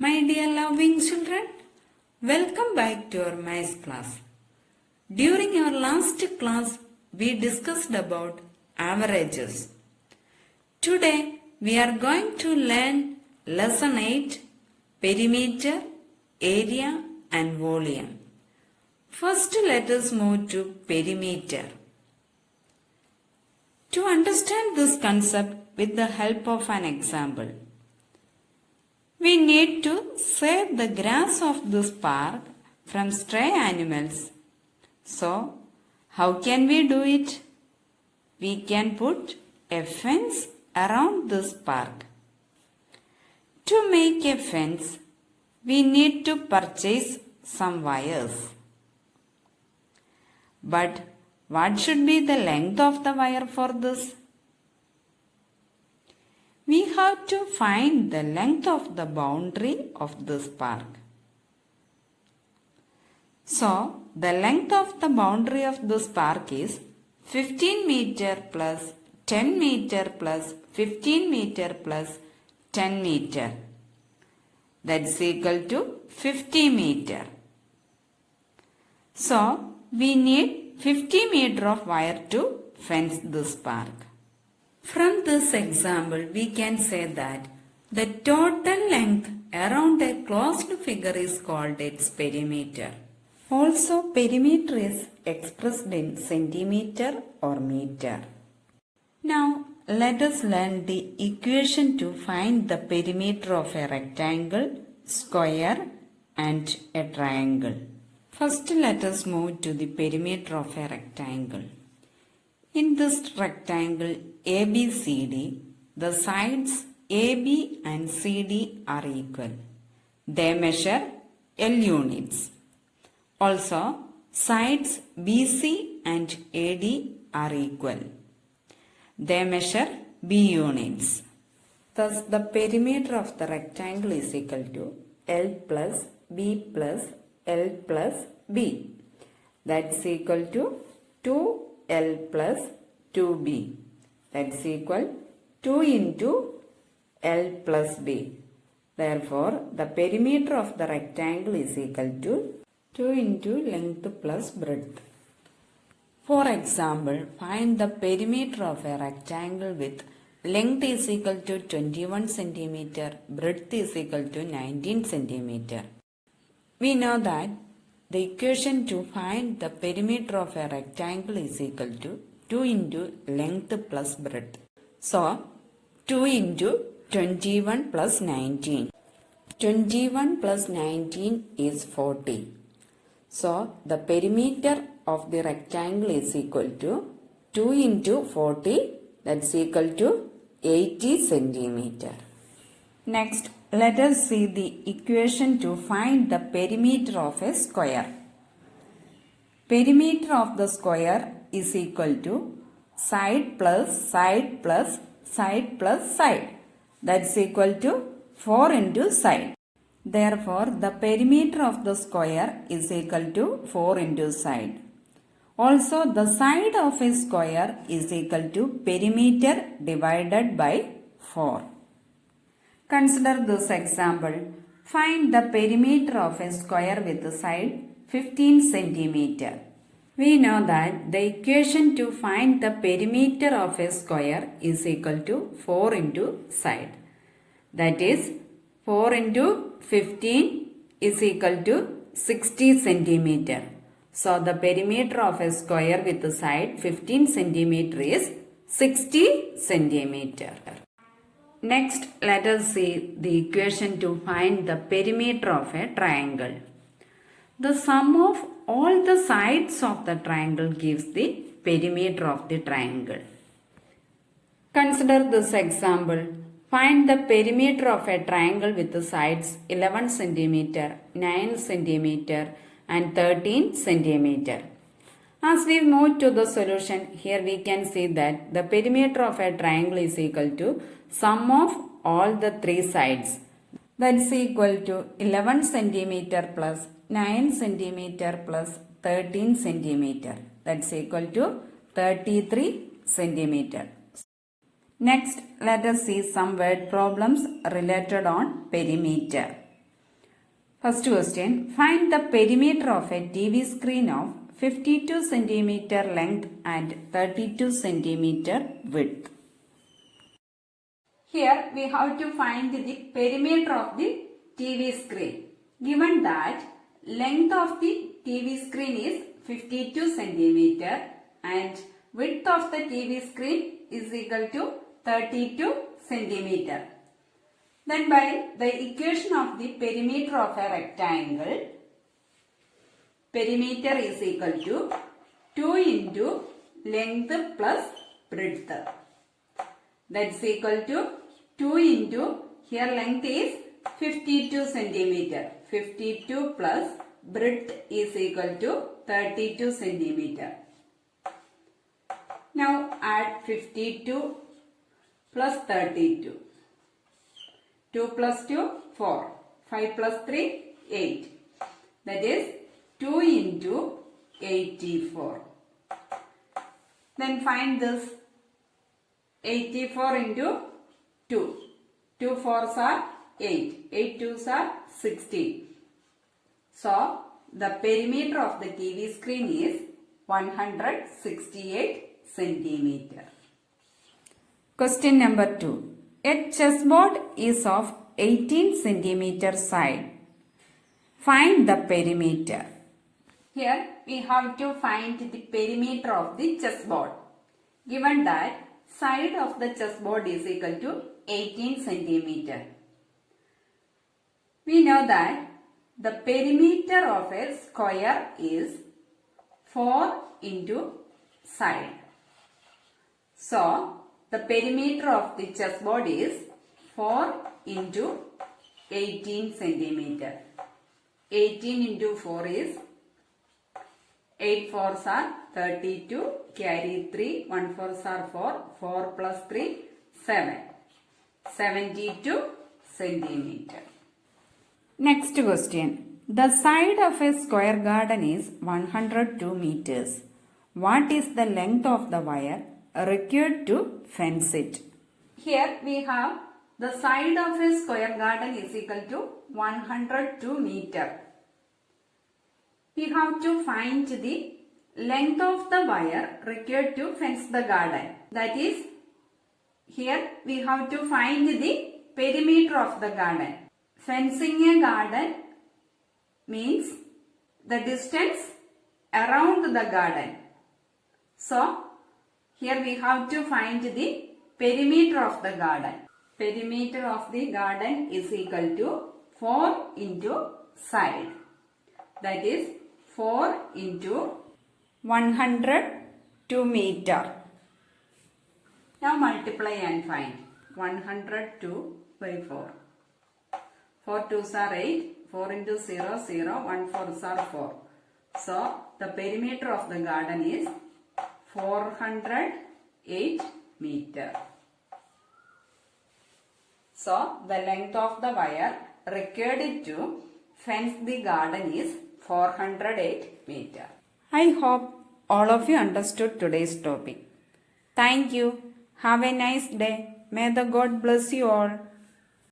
My dear loving children, welcome back to our maths class. During our last class, we discussed about averages. Today, we are going to learn lesson 8, perimeter, area and volume. First, let us move to perimeter. To understand this concept with the help of an example, we need to save the grass of this park from stray animals. So, how can we do it? We can put a fence around this park. To make a fence, we need to purchase some wires. But what should be the length of the wire for this? We have to find the length of the boundary of this park. So, the length of the boundary of this park is 15 meter plus 10 meter plus 15 meter plus 10 meter. That's equal to 50 meter. So, we need 50 meter of wire to fence this park. From this example, we can say that the total length around a closed figure is called its perimeter. Also, perimeter is expressed in centimeter or meter. Now, let us learn the equation to find the perimeter of a rectangle, square and a triangle. First, let us move to the perimeter of a rectangle. In this rectangle ABCD, the sides AB and CD are equal. They measure L units. Also, sides BC and AD are equal. They measure B units. Thus, the perimeter of the rectangle is equal to L plus B plus L plus B. That's equal to 2L plus 2B. That's equal 2 into L plus B. Therefore, the perimeter of the rectangle is equal to 2 into length plus breadth. For example, find the perimeter of a rectangle with length is equal to 21 cm, breadth is equal to 19 cm. We know that the equation to find the perimeter of a rectangle is equal to 2 into length plus breadth. So, 2 into 21 plus 19. 21 plus 19 is 40. So, the perimeter of the rectangle is equal to 2 into 40, that's equal to 80 centimeter. Next, let us see the equation to find the perimeter of a square. Perimeter of the square is equal to side plus side plus side plus side. That's equal to 4 into side. Therefore, the perimeter of the square is equal to 4 into side. Also, the side of a square is equal to perimeter divided by 4. Consider this example. Find the perimeter of a square with the side 15 centimeter. We know that the equation to find the perimeter of a square is equal to 4 into side. That is 4 into 15 is equal to 60 centimeter. So the perimeter of a square with the side 15 centimeter is 60 centimeter. Next, let us see the equation to find the perimeter of a triangle. The sum of all the sides of the triangle gives the perimeter of the triangle. Consider this example. Find the perimeter of a triangle with the sides 11 cm, 9 cm and 13 cm. As we move to the solution, here we can see that the perimeter of a triangle is equal to sum of all the three sides. That's equal to 11 cm plus 9 cm plus 13 cm. That's equal to 33 cm. Next, let us see some word problems related on perimeter. First question, find the perimeter of a TV screen of 52 centimeter length and 32 centimeter width. Here we have to find the perimeter of the TV screen. Given that length of the TV screen is 52 centimeter and width of the TV screen is equal to 32 centimeter. Then by the equation of the perimeter of a rectangle, perimeter is equal to 2 into length plus breadth. That's equal to 2 into, here length is 52 centimeter. 52 plus breadth is equal to 32 centimeter. Now add 52 plus 32. 2 plus 2, 4. 5 plus 3, 8. That is 2 into 84. Then find this 84 into 2. 2 fours are 8. 8 twos are 16. So, the perimeter of the TV screen is 168 centimeter. Question number 2. A chessboard is of 18 centimeter side. Find the perimeter. Here we have to find the perimeter of the chessboard. Given that side of the chessboard is equal to 18 centimeter. We know that the perimeter of a square is 4 into side. So, the perimeter of the chessboard is 4 into 18 centimeter. 18 into 4 is 8 fours are 32, carry 3, 1 fours are 4, 4 plus 3, 7. 72 centimeter. Next question. The side of a square garden is 102 meters. What is the length of the wire required to fence it? Here we have the side of a square garden is equal to 102 meter. We have to find the length of the wire required to fence the garden. That is, here we have to find the perimeter of the garden. Fencing a garden means the distance around the garden. So, here we have to find the perimeter of the garden. Perimeter of the garden is equal to 4 into side. That is 4 into 102 meter. Now multiply and find 102 by 4. 4 twos are 8. 4 into 0, 0. 1 fours are 4. So, the perimeter of the garden is 408 meter. So, the length of the wire required to fence the garden is 408 meter. I hope all of you understood today's topic. Thank you. Have a nice day. May the God bless you all.